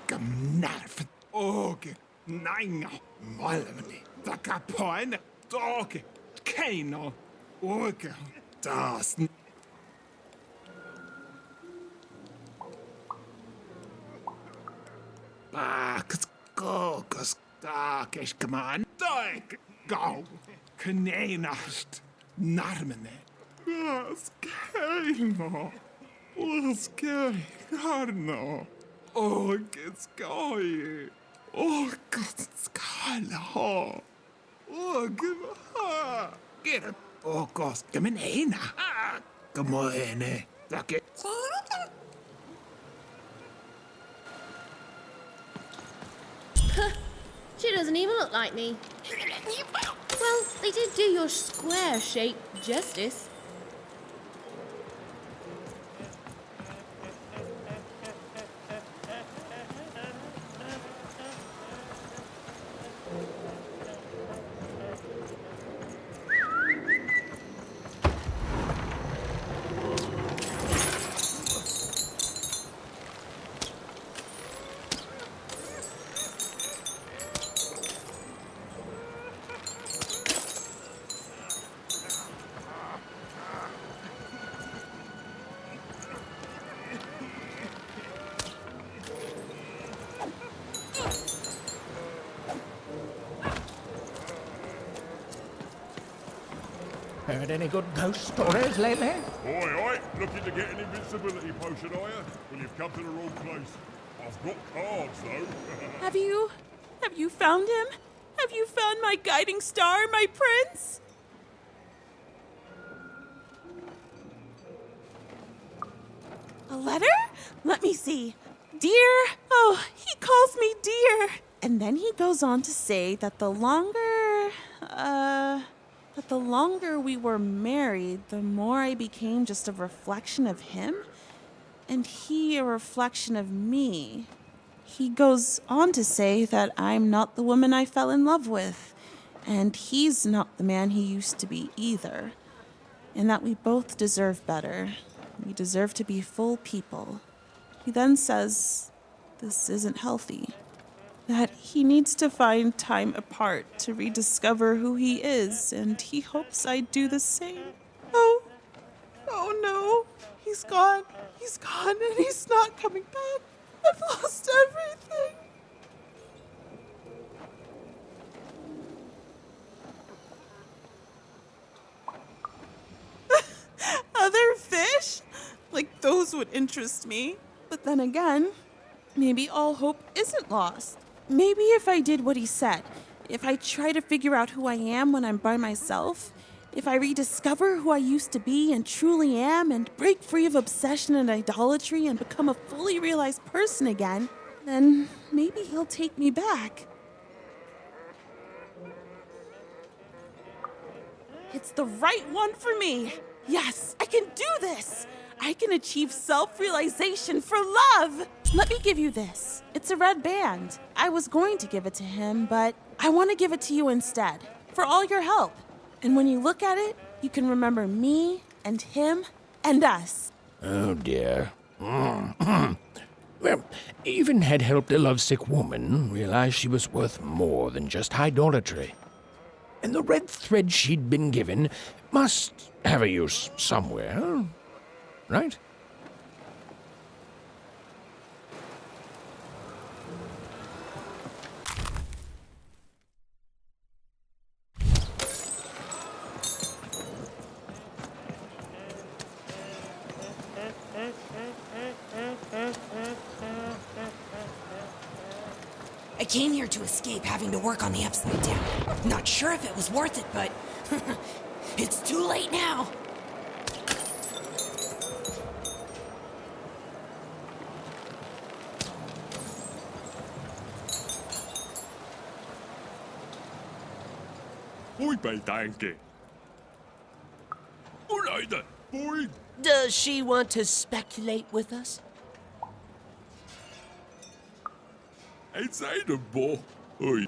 Gymnerf. Oge. Nainga. Malmni. Da kapoine. Doge. Keino. Oge. Das. Baks. Gogus. Dagish geman. Doig. Go. Kneinast. Narmene. Das keino. Was keino. Oh, it's going. Oh, God, it's kind of hard. Oh, give her. Get it. Oh, God, come in here. Come on, in. Look it. She doesn't even look like me. Well, they did do your square shape justice. Heard any good ghost stories lately? Oi, looking to get an invincibility potion, are you? Well, you've come to the wrong place. I've got cards, though. Have you found him? Have you found my guiding star, my prince? A letter? Let me see. Dear, oh, he calls me dear. And then he goes on to say that the longer we were married, the more I became just a reflection of him, and he a reflection of me. He goes on to say that I'm not the woman I fell in love with, and he's not the man he used to be either, and that we both deserve better. We deserve to be full people. He then says this isn't healthy, that he needs to find time apart to rediscover who he is, and he hopes I do the same. Oh no, he's gone, and he's not coming back. I've lost everything. Other fish? Like, those would interest me. But then again, maybe all hope isn't lost. Maybe if I did what he said, if I try to figure out who I am when I'm by myself, if I rediscover who I used to be and truly am and break free of obsession and idolatry and become a fully realized person again, then maybe he'll take me back. It's the right one for me. Yes, I can do this. I can achieve self-realization for love. Let me give you this. It's a red band. I was going to give it to him, but I want to give it to you instead, for all your help. And when you look at it, you can remember me and him and us. Oh, dear. Well, even had helped a lovesick woman realize she was worth more than just idolatry. And the red thread she'd been given must have a use somewhere, right? I came here to escape having to work on the Upside Down. Not sure if it was worth it, but it's too late now. Oi, Beldanke. Alright then, boy. Does she want to speculate with us? It's Ada, boy. Oi.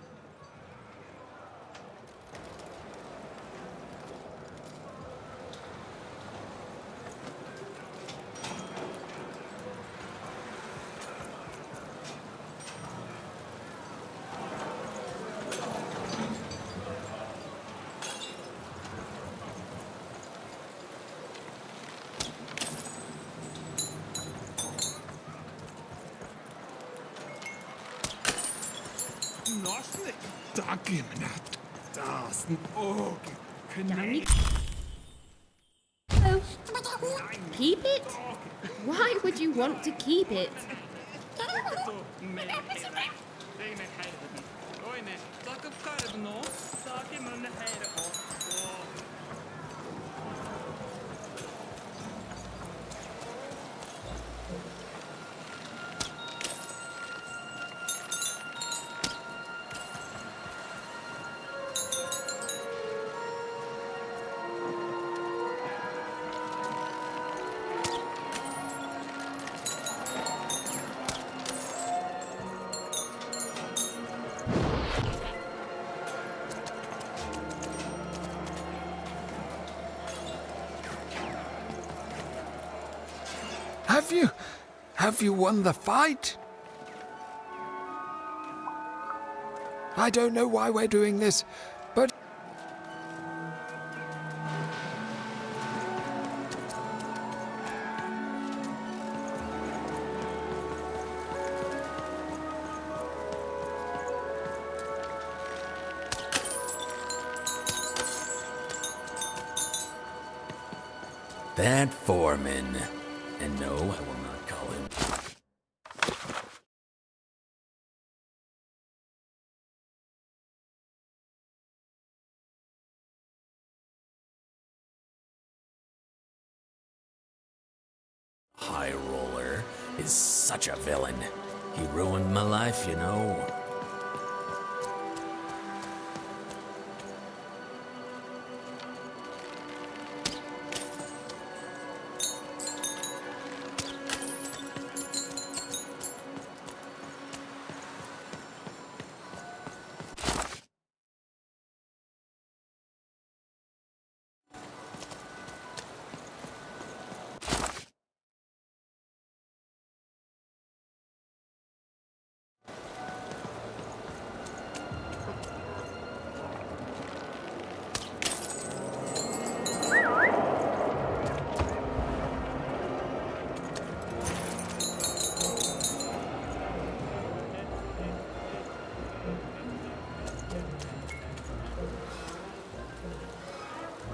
Morsnik. Da gimnat. Das n og knä. Oh, keep it? Why would you want to keep it? Have you won the fight? I don't know why we're doing this, but... That foreman. And no, I will not call him. High Roller is such a villain. He ruined my life, you know.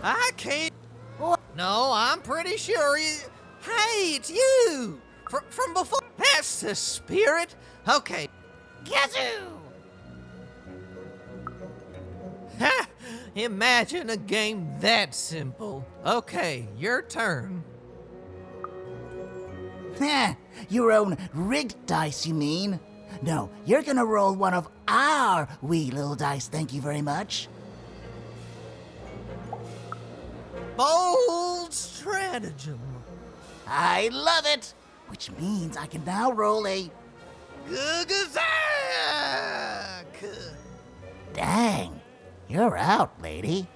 I can't. No, I'm pretty sure you. Hey, it's you! From before. That's the spirit. Okay. Gazoo! Ha! Imagine a game that simple. Okay, your turn. Heh, your own rigged dice, you mean? No, you're gonna roll one of our wee little dice, thank you very much. Bold stratagem. I love it! Which means I can now roll a... Gugazak! Dang, you're out, lady.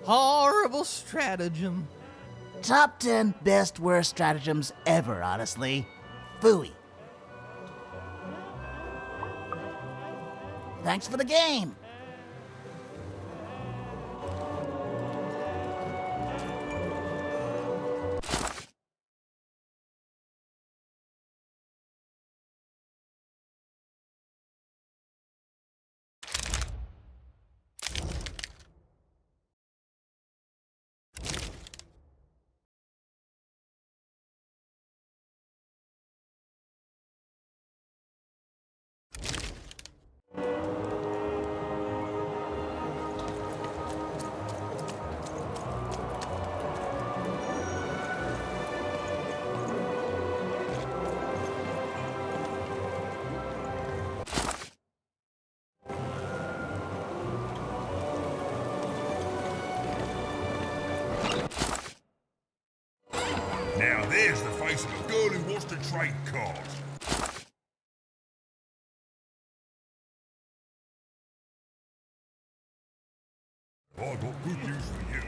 Horrible stratagem. Top 10 best worst stratagems ever, honestly. Phooey. Thanks for the game. Now there's the face of a girl who wants to trade cards. I got good news for you.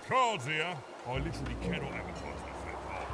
Cards here. I literally cannot advertise that fat part.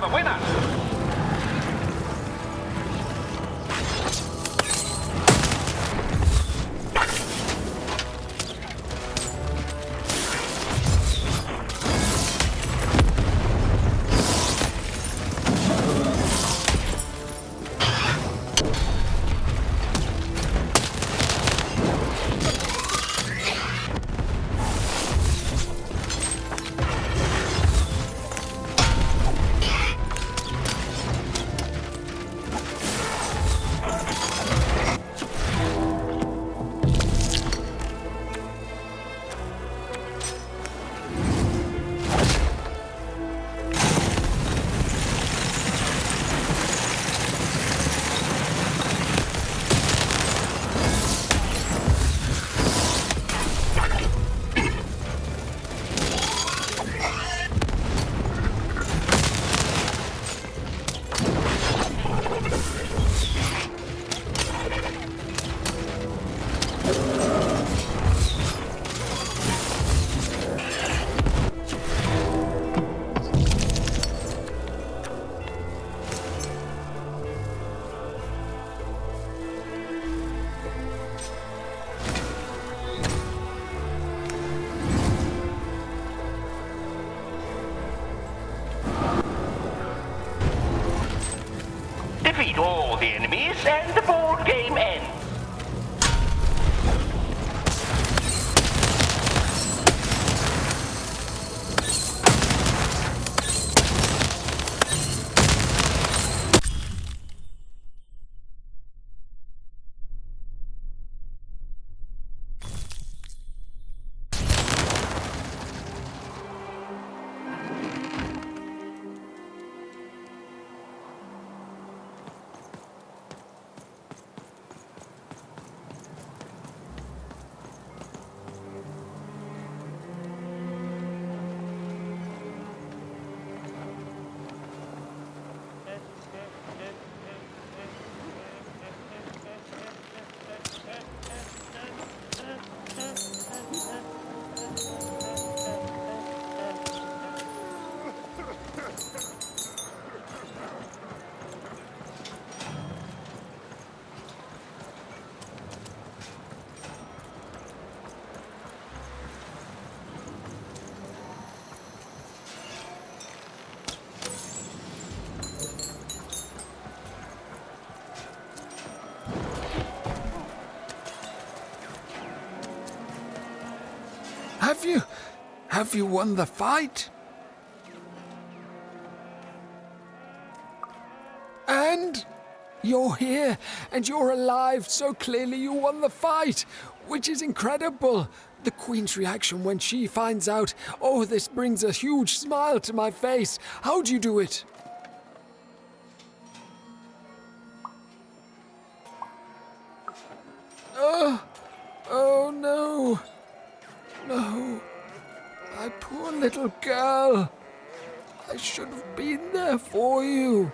the winner. Defeat all the enemies and the board game ends. Have you won the fight? And you're here, and you're alive, so clearly you won the fight, which is incredible. The Queen's reaction when she finds out, oh, this brings a huge smile to my face. How'd you do it? Oh no. No. My poor little girl. I should have been there for you.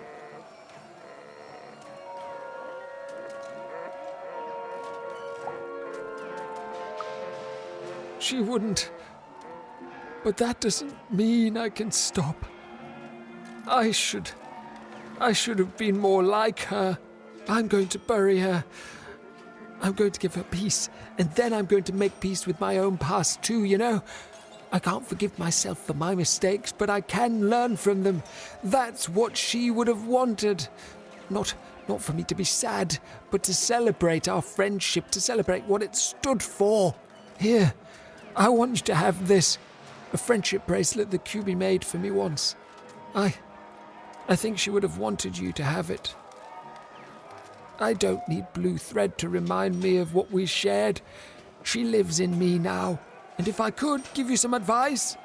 She wouldn't. But that doesn't mean I can stop. I should have been more like her. I'm going to bury her. I'm going to give her peace, and then I'm going to make peace with my own past too, you know? I can't forgive myself for my mistakes, but I can learn from them. That's what she would have wanted. Not for me to be sad, but to celebrate our friendship, to celebrate what it stood for. Here, I want you to have this. A friendship bracelet that QB made for me once. I think she would have wanted you to have it. I don't need blue thread to remind me of what we shared. She lives in me now. And if I could give you some advice,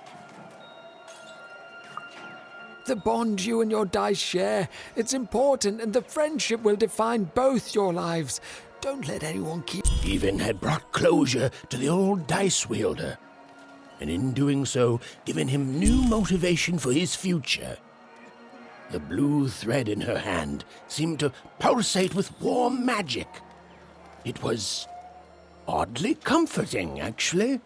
the bond you and your dice share, it's important, and the friendship will define both your lives. Don't let anyone keep... Stephen had brought closure to the old dice wielder, and in doing so, given him new motivation for his future. The blue thread in her hand seemed to pulsate with warm magic. It was oddly comforting, actually.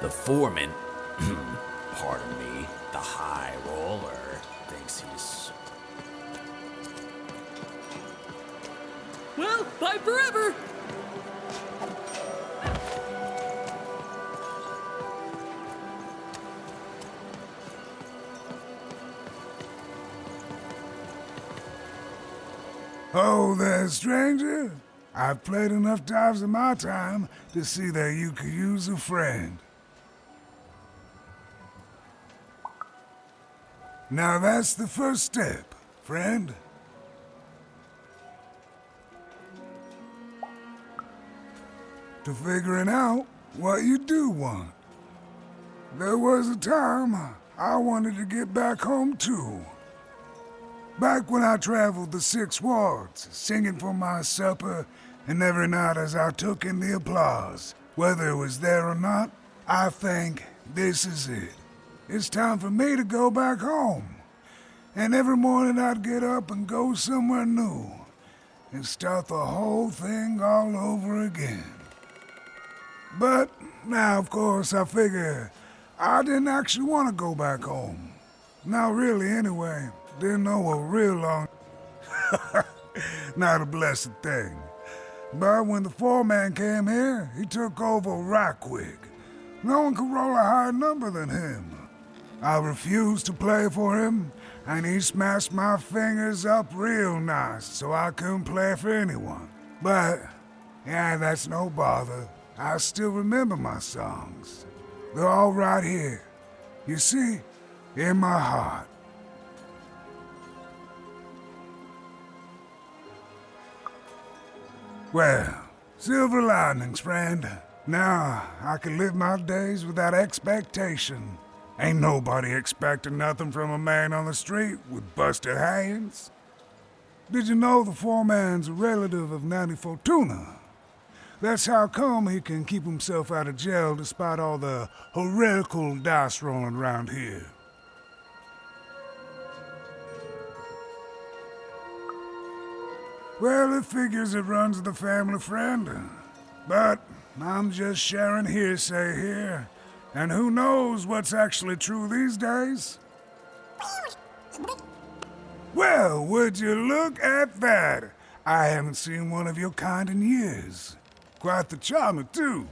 The foreman, pardon me, the high roller, thinks he's... Well, bye forever! Oh there, stranger. I've played enough times in my time to see that you could use a friend. Now that's the first step, friend. To figuring out what you do want. There was a time I wanted to get back home too. Back when I traveled the 6 wards, singing for my supper, and every night as I took in the applause, whether it was there or not, I think this is it. It's time for me to go back home. And every morning I'd get up and go somewhere new, and start the whole thing all over again. But now, of course, I figure I didn't actually want to go back home. Not really, anyway. Didn't know a real long... Not a blessed thing. But when the foreman came here, he took over Rockwick. No one could roll a higher number than him. I refused to play for him, and he smashed my fingers up real nice so I couldn't play for anyone. But, yeah, that's no bother. I still remember my songs. They're all right here. You see, in my heart. Well, silver linings, friend. Now I can live my days without expectation. Ain't nobody expecting nothing from a man on the street with busted hands. Did you know the foreman's a relative of Nanny Fortuna? That's how come he can keep himself out of jail despite all the heretical dice rolling around here. Well, it figures it runs the family, friend. But I'm just sharing hearsay here. And who knows what's actually true these days? Well, would you look at that? I haven't seen one of your kind in years. Quite the charmer, too.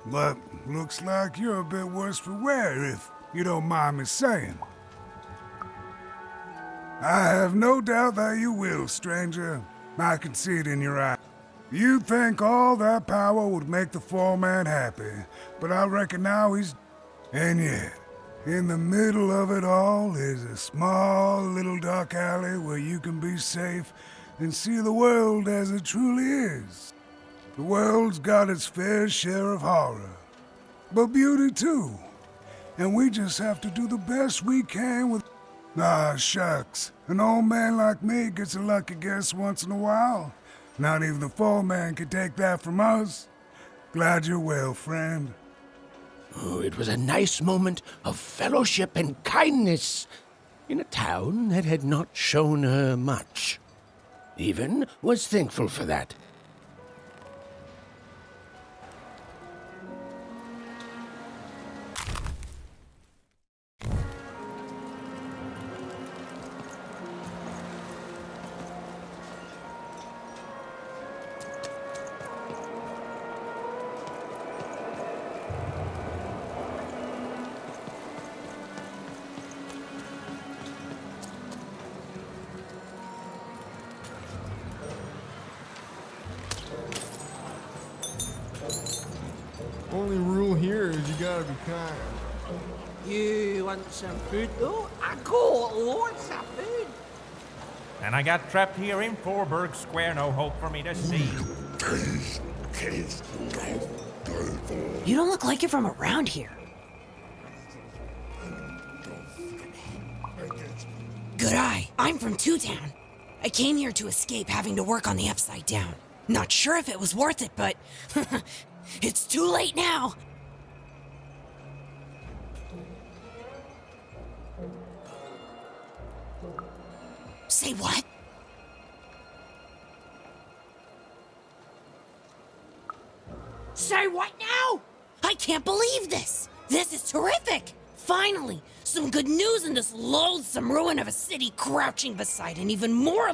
But looks like you're a bit worse for wear, if you don't mind me saying. I have no doubt that you will, stranger. I can see it in your eye. You think all that power would make the foreman happy, but I reckon now he's... And yet, in the middle of it all is a small little dark alley where you can be safe and see the world as it truly is. The world's got its fair share of horror, but beauty too. And we just have to do the best we can with... Ah, shucks. An old man like me gets a lucky guess once in a while. Not even the foreman could take that from us. Glad you're well, friend. Oh, it was a nice moment of fellowship and kindness in a town that had not shown her much. Even was thankful for that. Only rule here is you gotta be kind. You want some food though? I got lots of food. And I got trapped here in Forburg Square, no hope for me to see. You don't look like you're from around here. Good eye. I'm from Two Town. I came here to escape having to work on the Upside Down. Not sure if it was worth it, but it's too late now. Say what? Say what now? I can't believe this! This is terrific! Finally, some good news in this loathsome ruin of a city crouching beside an even more